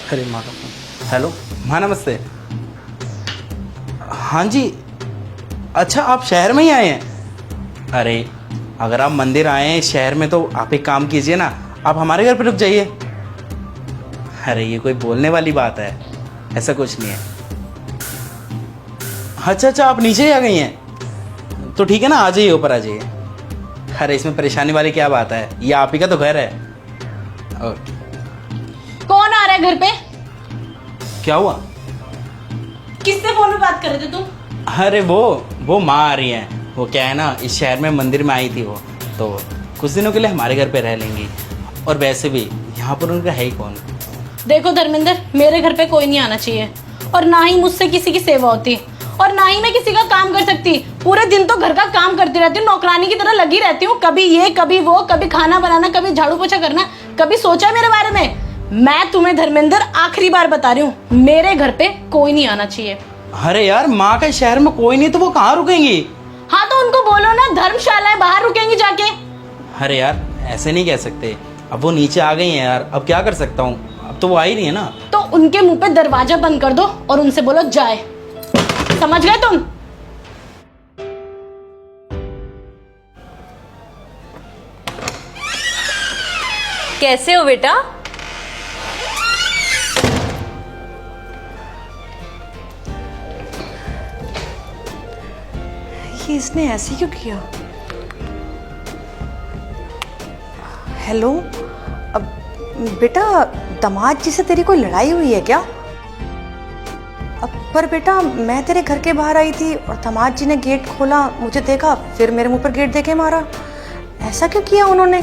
अरे माँ का फोन। हेलो माँ, नमस्ते। हाँ जी, अच्छा आप शहर में ही आए हैं? अरे अगर आप मंदिर आए हैं शहर में तो आप एक काम कीजिए ना, आप हमारे घर पे रुक जाइए। अरे ये कोई बोलने वाली बात है, ऐसा कुछ नहीं है। अच्छा अच्छा, आप नीचे ही आ गई हैं तो ठीक है ना, आ जाइए, ऊपर आ जाइए। अरे इसमें परेशानी वाली क्या बात है, ये आप ही का तो घर है। ओके। कौन आ रहा है घर पे? क्या हुआ? किससे फोन पे बात कर रहे थे तुम? अरे वो माँ आ रही हैं। वो क्या है ना, इस शहर में मंदिर में आई थी वो, तो कुछ दिनों के लिए हमारे घर पे रह लेंगी। और वैसे भी यहाँ पर उनका है ही कौन। देखो धर्मेंद्र, मेरे घर पे कोई नहीं आना चाहिए, और ना ही मुझसे किसी की सेवा होती, और ना ही मैं किसी का काम कर सकती। पूरे दिन तो घर का काम करती रहती हूँ, नौकरानी की तरह लगी रहती हूँ। कभी ये कभी वो, कभी खाना बनाना, कभी झाड़ू पोछा करना। कभी सोचा मेरे बारे में? मैं तुम्हें धर्मेंद्र आखिरी बार बता रही हूँ, मेरे घर पे कोई नहीं आना चाहिए। अरे यार, माँ के शहर में कोई नहीं तो वो कहाँ रुकेंगी? हाँ तो उनको बोलो ना, धर्मशाला है, बाहर रुकेंगी जाके। अरे यार ऐसे नहीं कह सकते, अब वो नीचे आ गई हैं यार, अब क्या कर सकता हूँ, अब तो वो आ ही रही है ना। तो उनके मुंह पे दरवाजा बंद कर दो और उनसे बोलो जाए। समझ गए तुम? कैसे हो बेटा? ये इसने ऐसे क्यों किया? हेलो, अब बेटा दामाद जी से तेरी कोई लड़ाई हुई है क्या? अब पर बेटा मैं तेरे घर के बाहर आई थी और दामाद जी ने गेट खोला, मुझे देखा, फिर मेरे मुंह पर गेट देके मारा। ऐसा क्यों किया उन्होंने?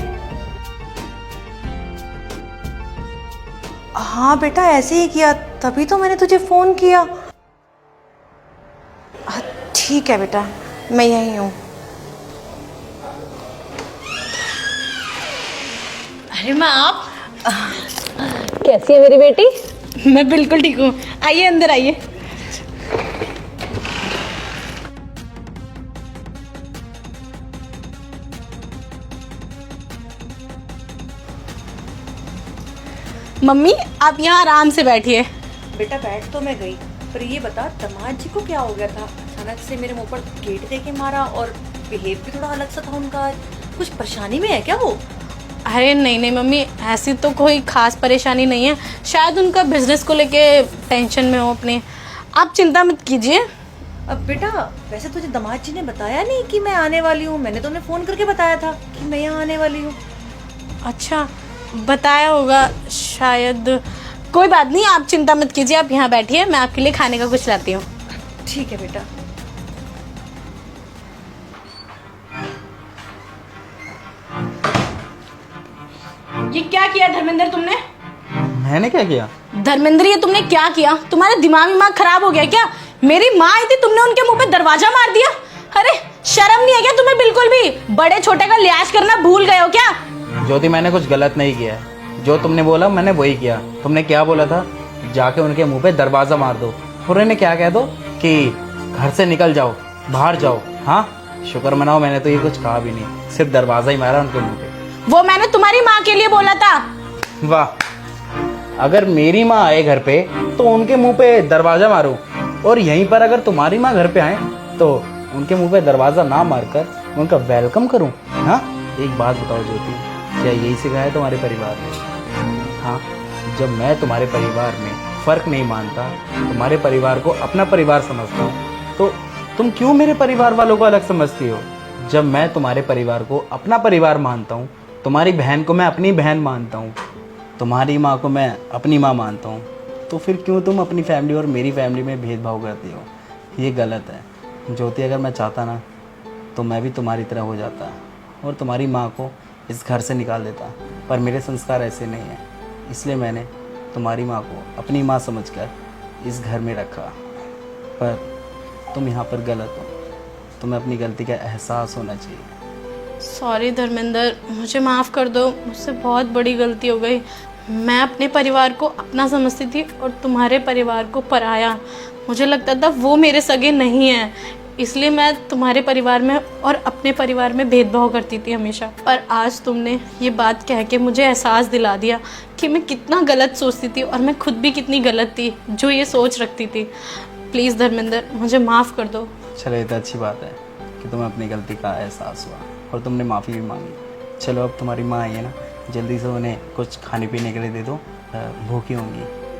हाँ बेटा ऐसे ही किया, तभी तो मैंने तुझे फोन किया। ठीक है बेटा, मैं यहीं हूँ। अरे माँ, आप कैसी है मेरी बेटी? मैं बिल्कुल ठीक हूँ। आइए अंदर आइए। मम्मी आप यहाँ आराम से बैठिए। बेटा बैठ तो मैं गई, पर ये बता दामाद जी को क्या हो गया था? अचानक से मेरे मुंह पर गेट देके मारा और बिहेव भी थोड़ा अलग सा था उनका। कुछ परेशानी में है क्या वो? अरे नहीं नहीं मम्मी, ऐसी तो कोई खास परेशानी नहीं है। शायद उनका बिजनेस को लेके टेंशन में हो अपने। आप चिंता मत कीजिए। अब बेटा वैसे तुझे दामाद जी ने बताया नहीं कि मैं आने वाली हूँ? मैंने तो उन्हें फोन करके बताया था कि मैं यहाँ आने वाली हूँ। अच्छा, बताया होगा शायद। कोई बात नहीं, आप चिंता मत कीजिए, आप यहाँ बैठिए, मैं आपके लिए खाने का कुछ लाती हूँ। ठीक है बेटा। ये क्या किया धर्मेंद्र तुमने? मैंने क्या किया? धर्मेंद्र ये तुमने क्या किया? तुम्हारा दिमाग खराब हो गया क्या? मेरी माँ आई थी, तुमने उनके मुंह पे दरवाजा मार दिया। अरे शर्म नहीं है क्या तुम्हें बिल्कुल भी? बड़े छोटे का लिहाज करना भूल गए हो क्या? ज्योति मैंने कुछ गलत नहीं किया है, जो तुमने बोला मैंने वही किया। तुमने क्या बोला था? जाके उनके मुंह पे दरवाजा मार दो और उन्हें क्या कह दो कि घर से निकल जाओ, बाहर जाओ। हाँ शुक्र मनाओ, मैंने तो ये कुछ कहा भी नहीं, सिर्फ दरवाजा ही मारा उनके मुंह पे। वो मैंने तुम्हारी माँ के लिए बोला था। वाह, अगर मेरी माँ आए घर पे तो उनके मुंह पे दरवाजा मारूं, और यहीं पर अगर तुम्हारी माँ घर पे आए तो उनके मुंह पे दरवाजा ना मारकर उनका वेलकम करूं? हाँ एक बात बताओ ज्योति, क्या यही सिखाया है तुम्हारे परिवार ने? हाँ, जब मैं तुम्हारे परिवार में फर्क नहीं मानता, तुम्हारे परिवार को अपना परिवार समझता हूँ, तो तुम क्यों मेरे परिवार वालों को अलग समझती हो? जब मैं तुम्हारे परिवार को अपना परिवार मानता हूँ, तुम्हारी बहन को मैं अपनी बहन मानता हूँ, तुम्हारी माँ को मैं अपनी माँ मानता हूँ, तो फिर क्यों तुम अपनी फैमिली और मेरी फैमिली में भेदभाव करती हो? ये गलत है ज्योति। अगर मैं चाहता ना तो मैं भी तुम्हारी तरह हो जाता और तुम्हारी माँ को इस घर से निकाल देता, पर मेरे संस्कार ऐसे नहीं हैं, इसलिए मैंने तुम्हारी माँ को अपनी माँ समझकर इस घर में रखा। पर तुम यहाँ पर गलत हो, तुम्हें अपनी गलती का एहसास होना चाहिए। सॉरी धर्मेंद्र, मुझे माफ़ कर दो, मुझसे बहुत बड़ी गलती हो गई। मैं अपने परिवार को अपना समझती थी और तुम्हारे परिवार को पराया। मुझे लगता था वो मेरे सगे नहीं हैं, इसलिए मैं तुम्हारे परिवार में और अपने परिवार में भेदभाव करती थी हमेशा। पर आज तुमने ये बात कह के मुझे एहसास दिला दिया कि मैं कितना गलत सोचती थी और मैं खुद भी कितनी गलत थी जो ये सोच रखती थी। प्लीज़ धर्मेंद्र, मुझे माफ़ कर दो। चलो, ये तो अच्छी बात है कि तुम्हें अपनी गलती का एहसास हुआ और तुमने माफ़ी भी मांगी। चलो, अब तुम्हारी माँ आई है ना, जल्दी से उन्हें कुछ खाने पीने के लिए दे दो, भूखी होंगी।